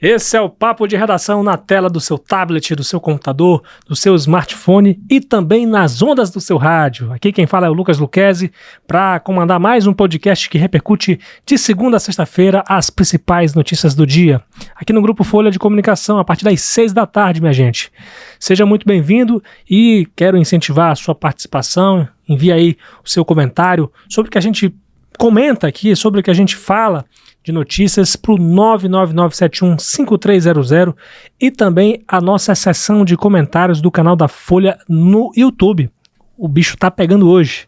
Esse é o Papo de Redação na tela do seu tablet, do seu computador, do seu smartphone e também nas ondas do seu rádio. Aqui quem fala é o Lucas Luquezzi para comandar mais um podcast que repercute de segunda a sexta-feira as principais notícias do dia. Aqui no Grupo Folha de Comunicação, a partir das 6 da tarde, minha gente. Seja muito bem-vindo e quero incentivar a sua participação. Envie aí o seu comentário sobre o que a gente comenta aqui, sobre o que a gente fala de notícias para o 999715300 e também a nossa seção de comentários do canal da Folha no YouTube. O bicho tá pegando hoje.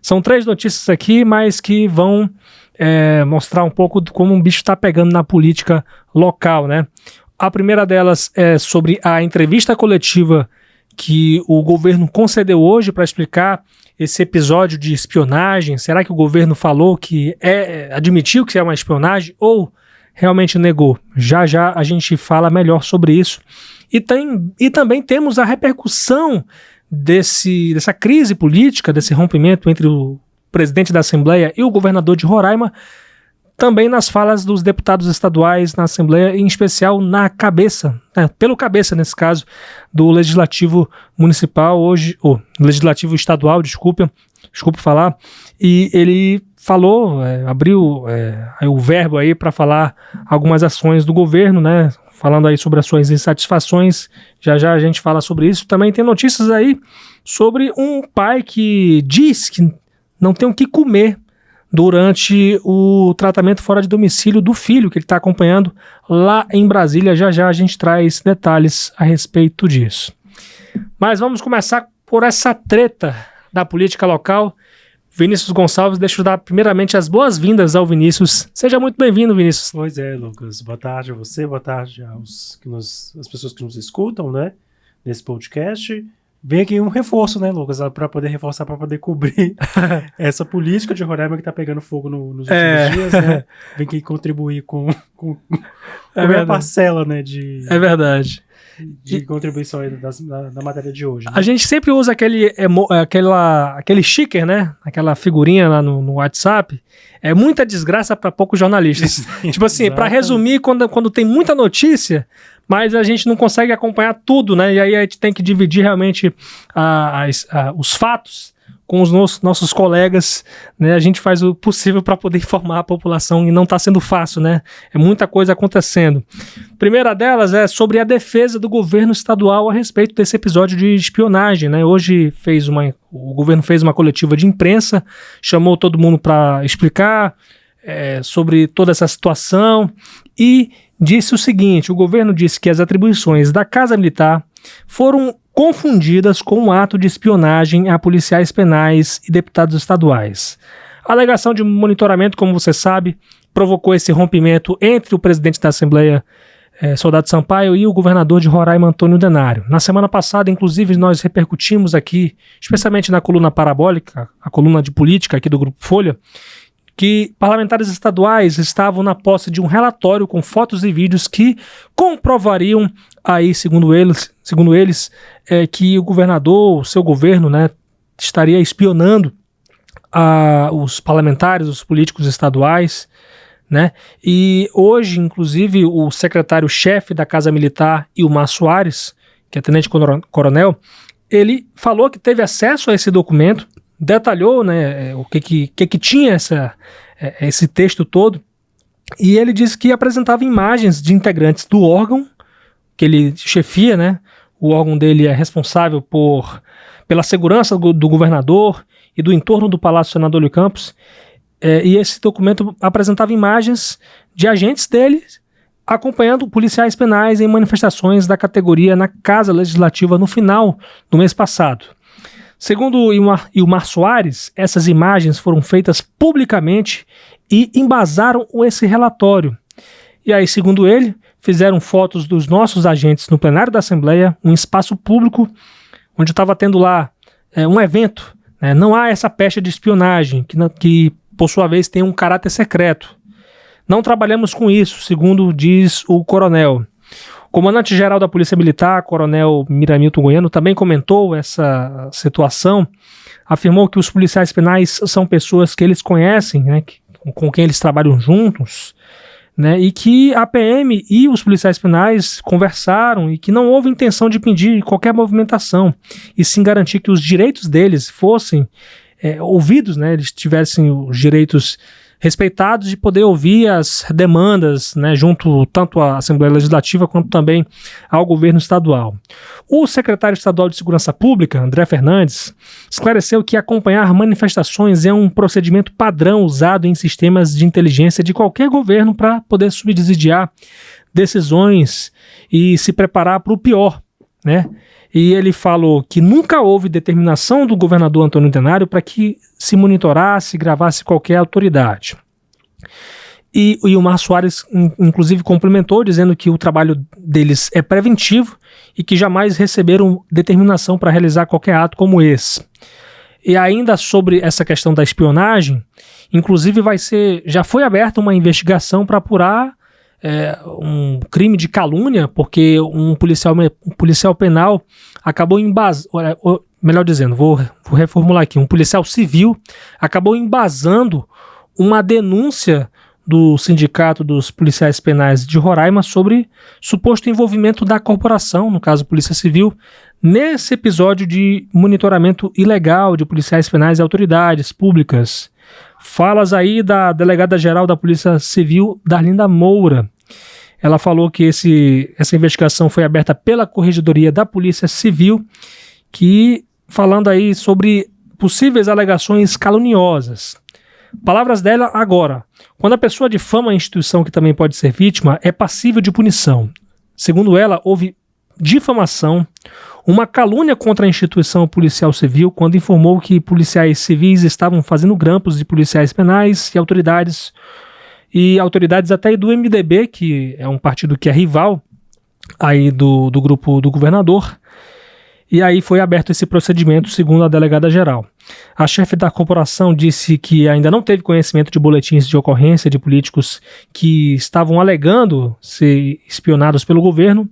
São 3 notícias aqui, mas que vão mostrar um pouco de como o bicho tá pegando na política local, né? A primeira delas é sobre a entrevista coletiva que o governo concedeu hoje para explicar esse episódio de espionagem. Será que o governo falou que admitiu que é uma espionagem ou realmente negou? Já já a gente fala melhor sobre isso. E também temos a repercussão dessa crise política, desse rompimento entre o presidente da Assembleia e o governador de Roraima, também nas falas dos deputados estaduais na Assembleia, em especial na cabeça, pelo cabeça nesse caso, do Legislativo Municipal hoje, ou Legislativo Estadual, desculpe falar, e ele falou, abriu o verbo aí para falar algumas ações do governo, né, falando aí sobre as suas insatisfações. Já já a gente fala sobre isso. Também tem notícias aí sobre um pai que diz que não tem o que comer durante o tratamento fora de domicílio do filho que ele está acompanhando lá em Brasília. Já já a gente traz detalhes a respeito disso. Mas vamos começar por essa treta da política local. Vinícius Gonçalves, deixa eu dar primeiramente as boas-vindas ao Vinícius. Seja muito bem-vindo, Vinícius. Pois é, Lucas. Boa tarde a você, boa tarde às pessoas que nos escutam, né, nesse podcast. Vem aqui um reforço, né, Lucas, para poder reforçar, para poder cobrir essa política de Roraima que tá pegando fogo nos últimos dias, né? Vem aqui contribuir com a minha parcela, né, de contribuição aí da matéria de hoje. Né? A gente sempre usa aquele sticker, né, aquela figurinha lá no WhatsApp. É muita desgraça para poucos jornalistas. Tipo assim, para resumir, quando tem muita notícia, mas a gente não consegue acompanhar tudo, né? E aí a gente tem que dividir realmente os fatos com os nossos colegas, né? A gente faz o possível para poder informar a população e não está sendo fácil, né? É muita coisa acontecendo. Primeira delas é sobre a defesa do governo estadual a respeito desse episódio de espionagem, né? Hoje o governo fez uma coletiva de imprensa, chamou todo mundo para explicar sobre toda essa situação e disse o seguinte: o governo disse que as atribuições da Casa Militar foram confundidas com um ato de espionagem a policiais penais e deputados estaduais. A alegação de monitoramento, como você sabe, provocou esse rompimento entre o presidente da Assembleia, Soldado Sampaio, e o governador de Roraima, Antônio Denário. Na semana passada, inclusive, nós repercutimos aqui, especialmente na coluna parabólica, a coluna de política aqui do Grupo Folha, que parlamentares estaduais estavam na posse de um relatório com fotos e vídeos que comprovariam aí, segundo eles, que o governador, o seu governo, né, estaria espionando os parlamentares, os políticos estaduais, né? E hoje, inclusive, o secretário-chefe da Casa Militar, Ilmar Soares, que é tenente-coronel, ele falou que teve acesso a esse documento, detalhou, né, o que tinha esse texto todo, e ele disse que apresentava imagens de integrantes do órgão que ele chefia, né? O órgão dele é responsável pela segurança do governador e do entorno do Palácio Senador Olímpio Campos, e esse documento apresentava imagens de agentes dele acompanhando policiais penais em manifestações da categoria na Casa Legislativa no final do mês passado. Segundo Ilmar Soares, essas imagens foram feitas publicamente e embasaram esse relatório. E aí, segundo ele, fizeram fotos dos nossos agentes no plenário da Assembleia, um espaço público onde estava tendo lá um evento. Né? Não há essa pecha de espionagem, que por sua vez tem um caráter secreto. Não trabalhamos com isso, segundo diz o coronel. O comandante-geral da Polícia Militar, coronel Miramilton Goiano, também comentou essa situação, afirmou que os policiais penais são pessoas que eles conhecem, né, com quem eles trabalham juntos, né, e que a PM e os policiais penais conversaram e que não houve intenção de impedir qualquer movimentação, e sim garantir que os direitos deles fossem ouvidos, né, eles tivessem os direitos respeitados de poder ouvir as demandas, né, junto tanto à Assembleia Legislativa quanto também ao governo estadual. O secretário estadual de Segurança Pública, André Fernandes, esclareceu que acompanhar manifestações é um procedimento padrão usado em sistemas de inteligência de qualquer governo para poder subsidiar decisões e se preparar para o pior, né? E ele falou que nunca houve determinação do governador Antônio Denário para que se monitorasse e gravasse qualquer autoridade. E o Márcio Soares, inclusive, complementou, dizendo que o trabalho deles é preventivo e que jamais receberam determinação para realizar qualquer ato como esse. E ainda sobre essa questão da espionagem, inclusive já foi aberta uma investigação para apurar um crime de calúnia, porque um policial penal acabou melhor dizendo, vou reformular aqui, um policial civil acabou embasando uma denúncia do Sindicato dos Policiais Penais de Roraima sobre suposto envolvimento da corporação, no caso Polícia Civil, nesse episódio de monitoramento ilegal de policiais penais e autoridades públicas. Falas aí da delegada-geral da Polícia Civil, Darlinda Moura. Ela falou que essa investigação foi aberta pela Corregedoria da Polícia Civil, que falando aí sobre possíveis alegações caluniosas. Palavras dela agora. Quando a pessoa difama a instituição que também pode ser vítima, é passível de punição. Segundo ela, houve difamação, uma calúnia contra a instituição policial civil quando informou que policiais civis estavam fazendo grampos de policiais penais e autoridades até do MDB, que é um partido que é rival aí do grupo do governador. E aí foi aberto esse procedimento, segundo a delegada-geral. A chefe da corporação disse que ainda não teve conhecimento de boletins de ocorrência de políticos que estavam alegando ser espionados pelo governo,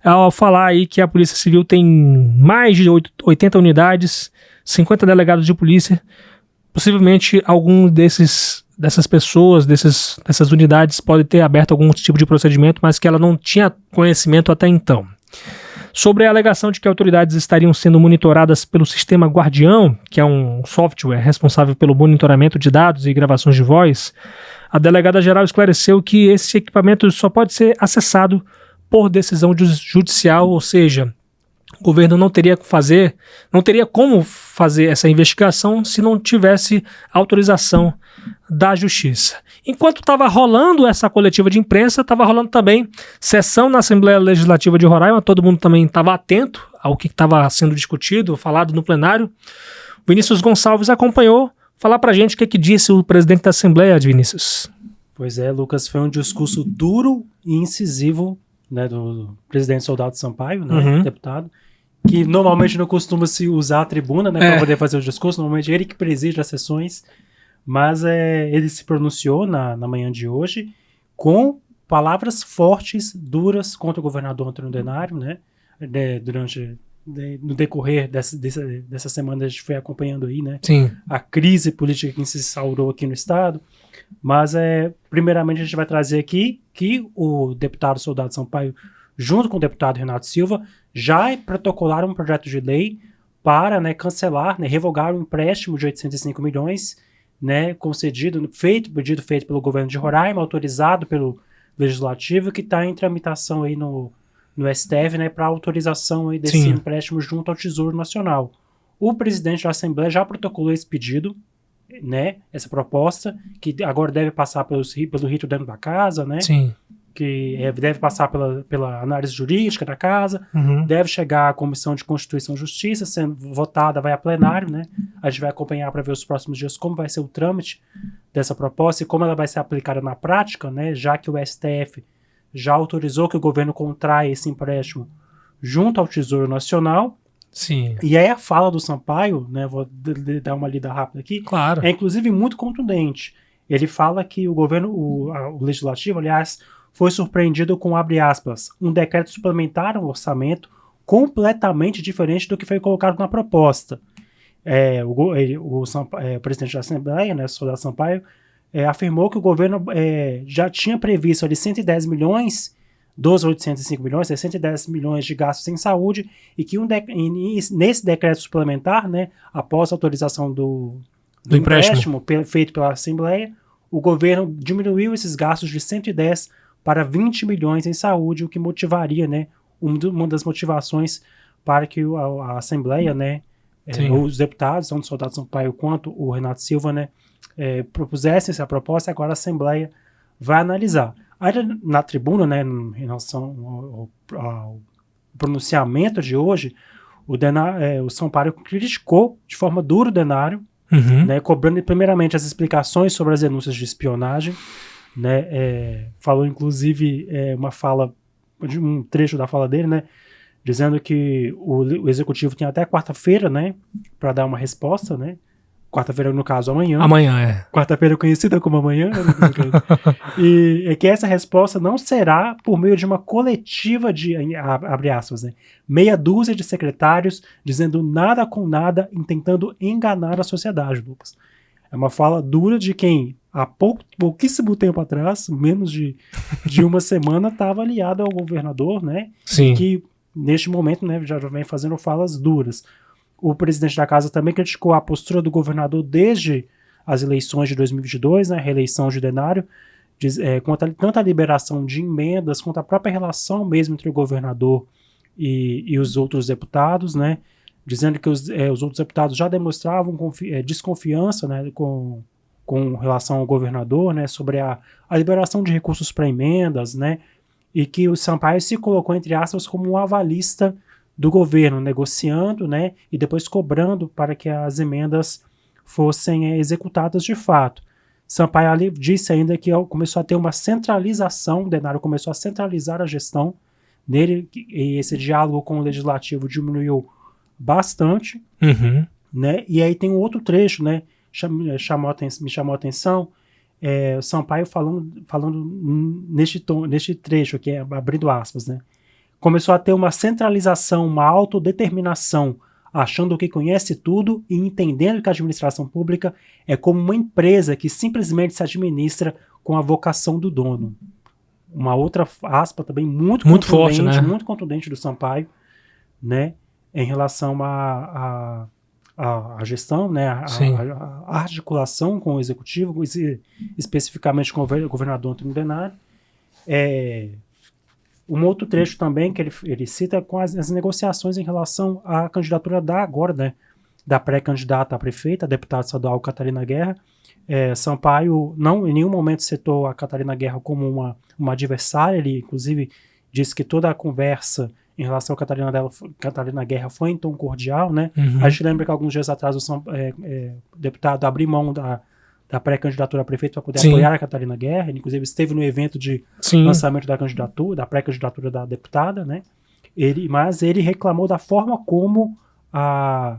ao falar aí que a Polícia Civil tem mais de 80 unidades, 50 delegados de polícia, possivelmente algum dessas pessoas, dessas unidades pode ter aberto algum tipo de procedimento, mas que ela não tinha conhecimento até então. Sobre a alegação de que autoridades estariam sendo monitoradas pelo sistema Guardião, que é um software responsável pelo monitoramento de dados e gravações de voz, a delegada-geral esclareceu que esse equipamento só pode ser acessado por decisão judicial, ou seja, o governo não teria como fazer essa investigação se não tivesse autorização da Justiça. Enquanto estava rolando essa coletiva de imprensa, estava rolando também sessão na Assembleia Legislativa de Roraima, todo mundo também estava atento ao que estava sendo discutido, falado no plenário. Vinícius Gonçalves acompanhou. Falar pra gente o que disse o presidente da Assembleia, Vinícius. Pois é, Lucas, foi um discurso duro e incisivo, né, do presidente Soldado Sampaio, né, deputado, que normalmente não costuma se usar a tribuna, né, para poder fazer o discurso, normalmente ele que preside as sessões, mas ele se pronunciou na manhã de hoje com palavras fortes, duras contra o governador Antônio Denário, né, no decorrer dessa semana a gente foi acompanhando aí, né, Sim, a crise política que se instaurou aqui no estado, mas primeiramente a gente vai trazer aqui que o deputado Soldado Sampaio, junto com o deputado Renato Silva, já protocolaram um projeto de lei para, né, cancelar, né, revogar o empréstimo de 805 milhões, né, pedido feito pelo governo de Roraima, autorizado pelo Legislativo, que está em tramitação aí no STF, né, para autorização aí desse empréstimo junto ao Tesouro Nacional. O presidente da Assembleia já protocolou esse pedido, né, essa proposta, que agora deve passar pelo rito dentro da casa, né, sim. que deve passar pela análise jurídica da casa, deve chegar à Comissão de Constituição e Justiça, sendo votada, vai a plenário, né, a gente vai acompanhar para ver os próximos dias como vai ser o trâmite dessa proposta e como ela vai ser aplicada na prática, né, já que o STF já autorizou que o governo contraia esse empréstimo junto ao Tesouro Nacional. Sim. E aí a fala do Sampaio, né, vou dar uma lida rápida aqui, Claro. é inclusive muito contundente. Ele fala que o governo, o Legislativo, aliás, foi surpreendido com, abre aspas, um decreto suplementar ao orçamento completamente diferente do que foi colocado na proposta. O presidente da Assembleia, né, Soldado Sampaio, afirmou que o governo já tinha previsto ali 110 milhões dos 805 milhões, 110 milhões de gastos em saúde, e que nesse decreto suplementar, né, após a autorização do empréstimo feito pela Assembleia, o governo diminuiu esses gastos de 110 para 20 milhões em saúde, o que motivaria, né, uma das motivações para que a Assembleia, né, os deputados, tanto o Soldado Sampaio quanto o Renato Silva, né, propusessem essa proposta. Agora a Assembleia vai analisar. Aí na tribuna, né, em relação ao pronunciamento de hoje, o Sampaio criticou de forma dura o Denário, né, cobrando primeiramente as explicações sobre as denúncias de espionagem, né, falou inclusive um trecho da fala dele, né, dizendo que o executivo tem até quarta-feira, né, para dar uma resposta, né. Quarta-feira, no caso, amanhã. Amanhã, Quarta-feira conhecida como amanhã. E é que essa resposta não será por meio de uma coletiva de, abre aspas, né, meia dúzia de secretários dizendo nada com nada, tentando enganar a sociedade, Lucas. É uma fala dura de quem, há pouquíssimo tempo atrás, menos de uma semana, estava aliado ao governador, né? Sim. Que, neste momento, né, já vem fazendo falas duras. O presidente da casa também criticou a postura do governador desde as eleições de 2022, né, a reeleição de Denário, quanto tanto a liberação de emendas, quanto a própria relação mesmo entre o governador e os outros deputados, né, dizendo que os outros deputados já demonstravam desconfiança, né, com relação ao governador, né, sobre a liberação de recursos para emendas, né, e que o Sampaio se colocou, entre aspas, como um avalista do governo, negociando, né, e depois cobrando para que as emendas fossem executadas de fato. Sampaio ali disse ainda que começou a ter uma centralização, o Denário começou a centralizar a gestão nele, e esse diálogo com o legislativo diminuiu bastante, né, e aí tem um outro trecho, né, me chamou a atenção, o Sampaio falando neste trecho aqui, abrindo aspas, né, começou a ter uma centralização, uma autodeterminação, achando que conhece tudo e entendendo que a administração pública é como uma empresa que simplesmente se administra com a vocação do dono. Uma outra aspa também muito forte, né? Muito contundente do Sampaio, né, em relação à gestão, né, a articulação com o executivo, especificamente com o governador Antônio Denário. Um outro trecho também que ele cita com as negociações em relação à candidatura da pré-candidata a prefeita, a deputada estadual Catarina Guerra. Sampaio não em nenhum momento citou a Catarina Guerra como uma adversária. Ele inclusive disse que toda a conversa em relação à Catarina Guerra foi em tom cordial, né? A gente lembra que alguns dias atrás o deputado abriu mão da pré-candidatura a prefeito para poder apoiar a Catarina Guerra. Ele, inclusive, esteve no evento de lançamento da pré-candidatura da deputada, né? Mas ele reclamou da forma como a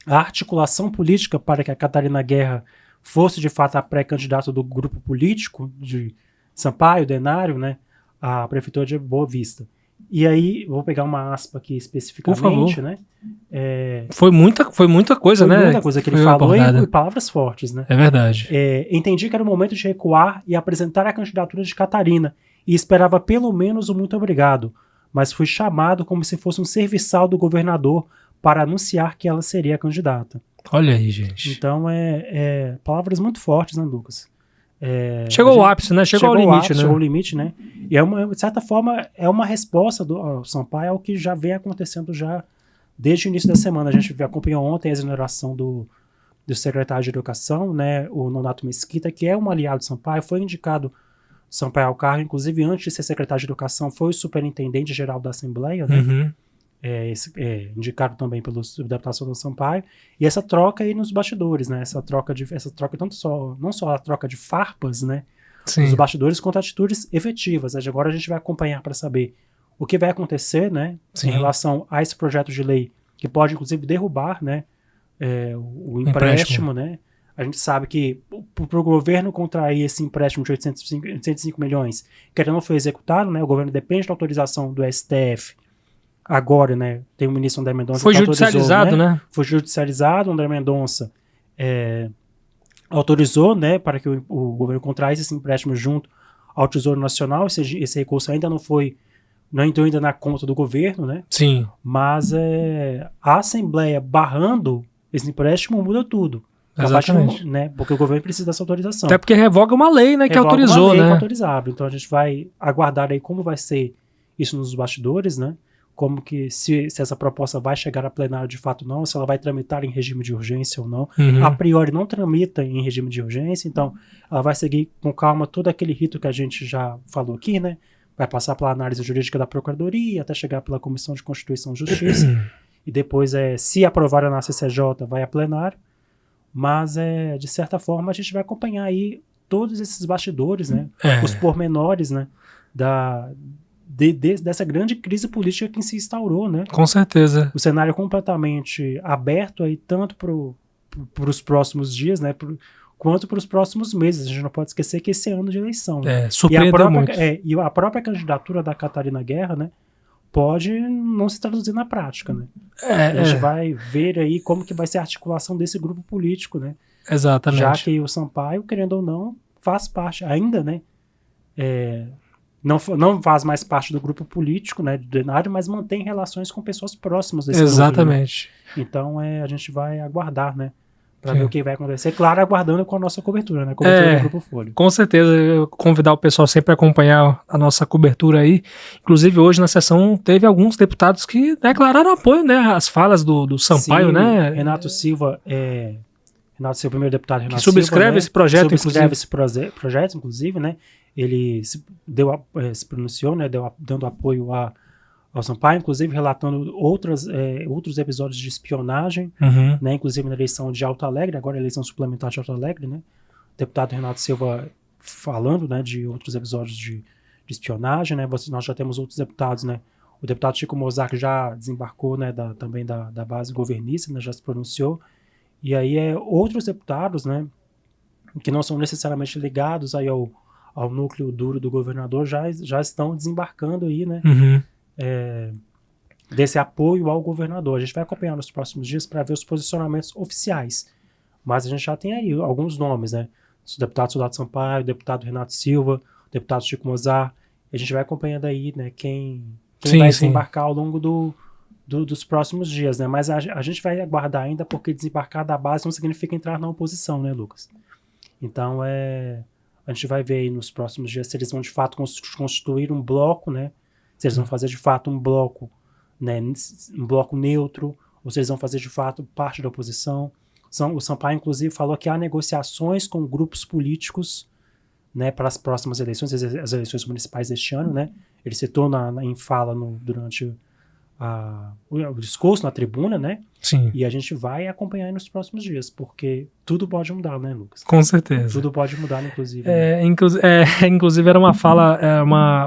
articulação política para que a Catarina Guerra fosse, de fato, a pré-candidata do grupo político de Sampaio, Denário, né? A prefeitura de Boa Vista. E aí, vou pegar uma aspa aqui especificamente, né? Foi muita coisa, né? Foi muita coisa que ele falou e palavras fortes, né? É verdade. Entendi que era o momento de recuar e apresentar a candidatura de Catarina e esperava pelo menos um muito obrigado, mas fui chamado como se fosse um serviçal do governador para anunciar que ela seria a candidata. Olha aí, gente. Então, palavras muito fortes, né, Lucas? Chegou ao ápice, né? Chegou ao limite, né? Chegou ao limite, né? E, de certa forma, é uma resposta do Sampaio ao que já vem acontecendo já desde o início da semana. A gente acompanhou ontem a exoneração do secretário de Educação, né? O Nonato Mesquita, que é um aliado do Sampaio, foi indicado Sampaio ao cargo, inclusive antes de ser secretário de Educação, foi o superintendente-geral da Assembleia, né? Indicado também pelo deputado do Sampaio, e essa troca aí nos bastidores, né? Essa troca não só a troca de farpas, né? Nos bastidores, quanto atitudes efetivas. Agora a gente vai acompanhar para saber o que vai acontecer, né? Em relação a esse projeto de lei que pode, inclusive, derrubar, né? O empréstimo, né? A gente sabe que para o governo contrair esse empréstimo de 805 milhões, que ainda não foi executado, né? O governo depende da autorização do STF. Agora, né, tem o ministro André Mendonça. Foi judicializado, né? Foi judicializado, André Mendonça autorizou, né, para que o governo contraísse esse empréstimo junto ao Tesouro Nacional. Esse recurso ainda não entrou ainda na conta do governo, né? Sim. Mas a Assembleia barrando esse empréstimo muda tudo. Exatamente. Né, porque o governo precisa dessa autorização. Até porque revoga uma lei, né, que Revoga autorizou, uma lei né? que autorizava. Então a gente vai aguardar aí como vai ser isso nos bastidores, né? Como que se essa proposta vai chegar a plenário de fato ou não, se ela vai tramitar em regime de urgência ou não. A priori não tramita em regime de urgência, então ela vai seguir com calma todo aquele rito que a gente já falou aqui, né? Vai passar pela análise jurídica da Procuradoria, até chegar pela Comissão de Constituição e Justiça, e depois, se aprovada na CCJ, vai a plenário. Mas, de certa forma, a gente vai acompanhar aí todos esses bastidores, né? Os pormenores, né? Dessa grande crise política que se instaurou, né? Com certeza. O cenário completamente aberto aí, tanto para os próximos dias, né? Quanto para os próximos meses. A gente não pode esquecer que esse é ano de eleição. Né? Surpreendeu muito. E a própria candidatura da Catarina Guerra, né? Pode não se traduzir na prática, né? A gente vai ver aí como que vai ser a articulação desse grupo político, né? Exatamente. Já que o Sampaio, querendo ou não, faz parte ainda, né? Não faz mais parte do grupo político, né, do plenário, mas mantém relações com pessoas próximas desse Exatamente. Núcleo, né? Então a gente vai aguardar, né, para ver o que vai acontecer. Claro, aguardando com a nossa cobertura, né, cobertura do Grupo Folha. Com certeza, eu convidar o pessoal sempre a acompanhar a nossa cobertura aí. Inclusive hoje na sessão teve alguns deputados que declararam apoio, né, às falas do Sampaio, né? Renato Silva, o primeiro deputado Renato que subscreve Silva, esse projeto, subscreve esse projeto, inclusive, né? Ele se pronunciou, né, dando apoio ao Sampaio, inclusive relatando outros episódios de espionagem, né, inclusive na eleição de Alto Alegre, agora a eleição suplementar de Alto Alegre, né, o deputado Renato Silva falando, né, de outros episódios de espionagem, né, nós já temos outros deputados, né, o deputado Chico Mozart já desembarcou, né, também da base governista, né, já se pronunciou, e aí outros deputados, né, que não são necessariamente ligados aí ao núcleo duro do governador, já estão desembarcando aí, né? Desse apoio ao governador. A gente vai acompanhar nos próximos dias para ver os posicionamentos oficiais. Mas a gente já tem aí alguns nomes, né? O deputado Soldado Sampaio, o deputado Renato Silva, o deputado Chico Mozart. A gente vai acompanhando aí, né? Quem vai desembarcar ao longo dos próximos dias, né? Mas a gente vai aguardar ainda, porque desembarcar da base não significa entrar na oposição, né, Lucas? Então, a gente vai ver aí nos próximos dias se eles vão de fato constituir um bloco, né? Se eles vão fazer de fato um bloco, né? Um bloco neutro, ou se eles vão fazer de fato parte da oposição. O Sampaio, inclusive, falou que há negociações com grupos políticos, né, para as próximas eleições, as eleições municipais deste ano, né? Ele citou em fala durante o discurso na tribuna, né? Sim. E a gente vai acompanhar nos próximos dias, porque tudo pode mudar, né, Lucas? Com certeza. Tudo pode mudar, inclusive. Inclusive era uma fala,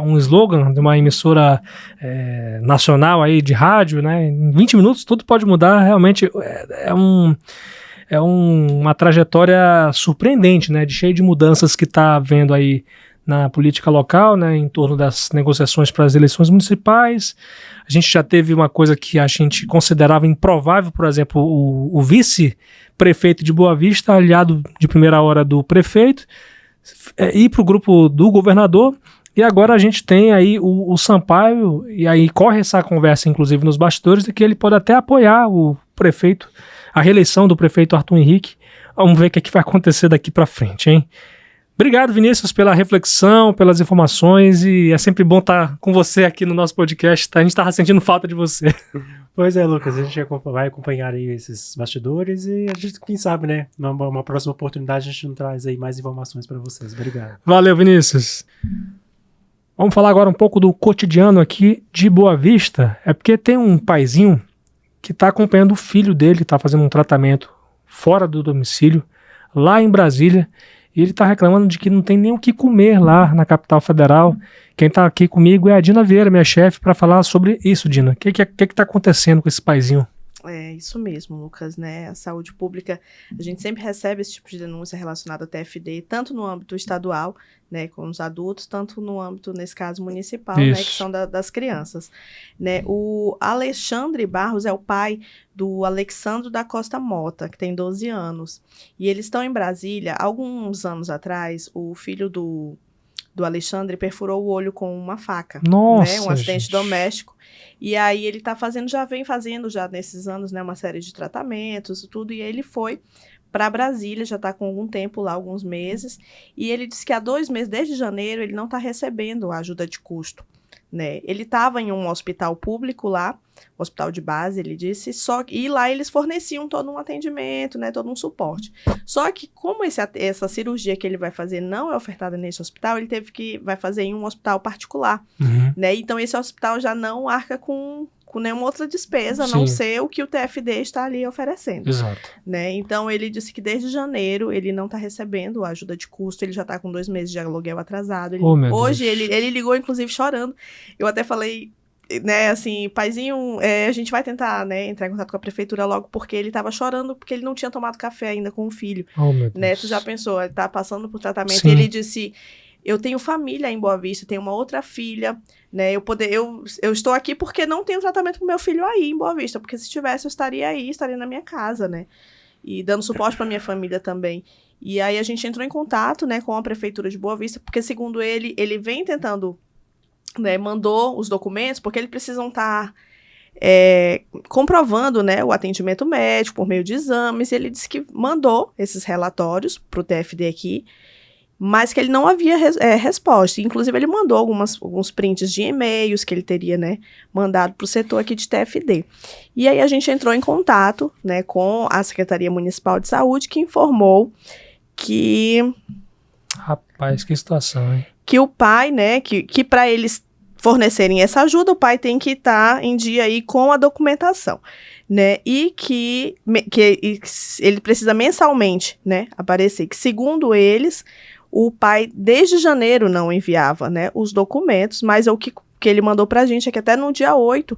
um slogan de uma emissora nacional aí de rádio, né? Em 20 minutos tudo pode mudar. Realmente uma trajetória surpreendente, né? Cheio de mudanças que está havendo aí na política local, né, em torno das negociações para as eleições municipais. A gente já teve uma coisa que a gente considerava improvável, por exemplo, o vice-prefeito de Boa Vista, aliado de primeira hora do prefeito, ir para o grupo do governador, e agora a gente tem aí o Sampaio, e aí corre essa conversa, inclusive, nos bastidores, de que ele pode até apoiar o prefeito, a reeleição do prefeito Arthur Henrique. Vamos ver o que é que vai acontecer daqui para frente, hein? Obrigado, Vinícius, pela reflexão, pelas informações, e é sempre bom estar com você aqui no nosso podcast, tá? A gente estava sentindo falta de você. Pois é, Lucas, a gente vai acompanhar aí esses bastidores e a gente, quem sabe, né, numa próxima oportunidade a gente não traz aí mais informações para vocês. Obrigado. Valeu, Vinícius. Vamos falar agora um pouco do cotidiano aqui de Boa Vista. É porque tem um paizinho que está acompanhando o filho dele, está fazendo um tratamento fora do domicílio, lá em Brasília. E ele está reclamando de que não tem nem o que comer lá na capital federal. Quem está aqui comigo é a Dina Vieira, minha chefe, para falar sobre isso, Dina. O que está acontecendo com esse paizinho? É isso mesmo, Lucas, né? A saúde pública, a gente sempre recebe esse tipo de denúncia relacionada ao TFD, tanto no âmbito estadual, né, com os adultos, tanto no âmbito, nesse caso, municipal, né, que são das crianças. Né? O Alexandre Barros é o pai do Alexandro da Costa Mota, que tem 12 anos. E eles estão em Brasília. Alguns anos atrás, o filho do Alexandre perfurou o olho com uma faca. Nossa, né? Um acidente doméstico. E aí ele vem fazendo nesses anos, né, uma série de tratamentos e tudo, e ele foi para Brasília, já está com algum tempo lá, alguns meses, e ele disse que há 2 meses, desde janeiro, ele não está recebendo a ajuda de custo. Né? Ele estava em um hospital público lá, hospital de base, ele disse, e lá eles forneciam todo um atendimento, né, todo um suporte. Só que como essa cirurgia que ele vai fazer não é ofertada nesse hospital, ele vai fazer em um hospital particular. Uhum. Né? Então esse hospital já não arca com nenhuma outra despesa, a Sim. não ser o que o TFD está ali oferecendo. Exato. Né? Então, ele disse que desde janeiro ele não está recebendo a ajuda de custo, ele já está com 2 meses de aluguel atrasado. Hoje ele ligou, inclusive, chorando. Eu até falei, né, assim, paizinho, a gente vai tentar, né, entrar em contato com a prefeitura logo, porque ele estava chorando, porque ele não tinha tomado café ainda com o filho. Oh, meu Deus. Né? Tu já pensou, ele está passando por tratamento, Sim. e ele disse... Eu tenho família em Boa Vista, tenho uma outra filha, né? Eu estou aqui porque não tenho tratamento com meu filho aí em Boa Vista, porque se tivesse eu estaria aí, estaria na minha casa, né? E dando suporte para minha família também. E aí a gente entrou em contato, né, com a prefeitura de Boa Vista, porque segundo ele vem tentando, né, mandou os documentos, porque eles precisam estar comprovando, né, o atendimento médico por meio de exames, e ele disse que mandou esses relatórios para o TFD aqui, mas que ele não havia resposta. Inclusive, ele mandou alguns prints de e-mails que ele teria, né, mandado para o setor aqui de TFD. E aí a gente entrou em contato, né, com a Secretaria Municipal de Saúde, que informou que... Rapaz, que situação, hein? Que o pai, né, que para eles fornecerem essa ajuda, o pai tem que estar em dia aí com a documentação, né, e que ele precisa mensalmente, né, aparecer, que segundo eles... O pai, desde janeiro, não enviava, né, os documentos, mas o que ele mandou pra gente é que até no dia 8,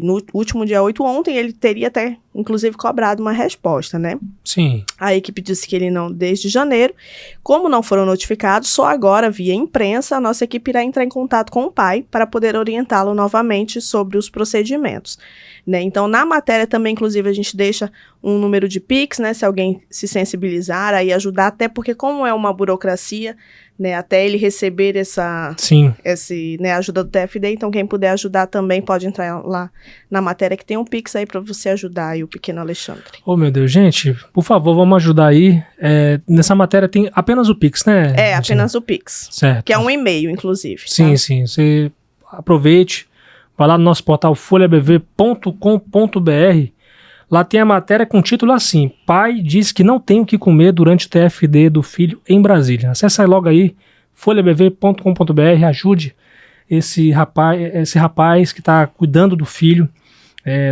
no último dia 8, ontem, ele teria até, inclusive, cobrado uma resposta, né? Sim. A equipe disse que ele não, desde janeiro. Como não foram notificados, só agora, via imprensa, a nossa equipe irá entrar em contato com o pai para poder orientá-lo novamente sobre os procedimentos. Né? Então, na matéria também, inclusive, a gente deixa um número de Pix, né, se alguém se sensibilizar aí ajudar, até porque como é uma burocracia, né, até ele receber essa ajuda do TFD, então quem puder ajudar também pode entrar lá na matéria que tem um Pix aí para você ajudar aí o pequeno Alexandre. Oh, meu Deus, gente, por favor, vamos ajudar aí. Nessa matéria tem apenas o Pix, né? Apenas o Pix. Certo. Que é um e-mail, inclusive. Sim, tá? Sim. Você aproveite, vai lá no nosso portal folhabv.com.br. Lá tem a matéria com o título assim: Pai diz que não tem o que comer durante o TFD do filho em Brasília. Acesse logo aí, folhabv.com.br, ajude esse rapaz que está cuidando do filho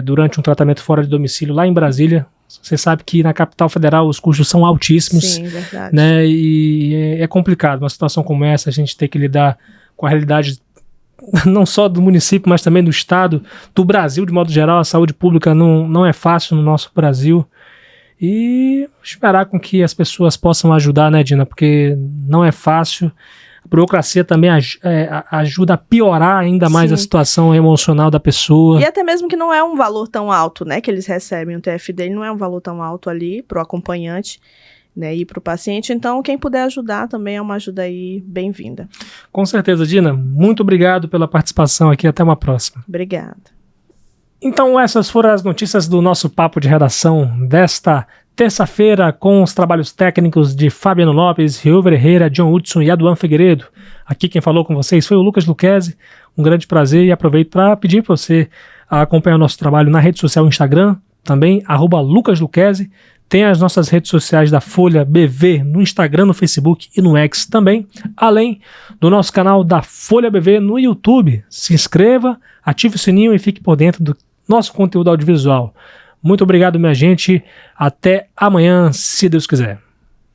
durante um tratamento fora de domicílio lá em Brasília. Você sabe que na capital federal os custos são altíssimos. Sim, verdade. Né, e é complicado uma situação como essa, a gente ter que lidar com a realidade não só do município, mas também do estado, do Brasil de modo geral. A saúde pública não é fácil no nosso Brasil, e esperar com que as pessoas possam ajudar, né, Dina, porque não é fácil. A burocracia também ajuda a piorar ainda mais a situação emocional da pessoa. E até mesmo que não é um valor tão alto, né, que eles recebem, o TFD não é um valor tão alto ali pro acompanhante, né, e para o paciente. Então, quem puder ajudar também é uma ajuda aí bem-vinda. Com certeza, Dina. Muito obrigado pela participação aqui. Até uma próxima. Obrigada. Então, essas foram as notícias do nosso Papo de Redação desta terça-feira, com os trabalhos técnicos de Fabiano Lopes, Rio Herrera, John Hudson e Aduan Figueiredo. Aqui quem falou com vocês foi o Lucas Luquezzi. Um grande prazer, e aproveito para pedir para você acompanhar o nosso trabalho na rede social Instagram, também, @LucasLuquezzi. Tem as nossas redes sociais da Folha BV no Instagram, no Facebook e no X também, além do nosso canal da Folha BV no YouTube. Se inscreva, ative o sininho e fique por dentro do nosso conteúdo audiovisual. Muito obrigado, minha gente. Até amanhã, se Deus quiser.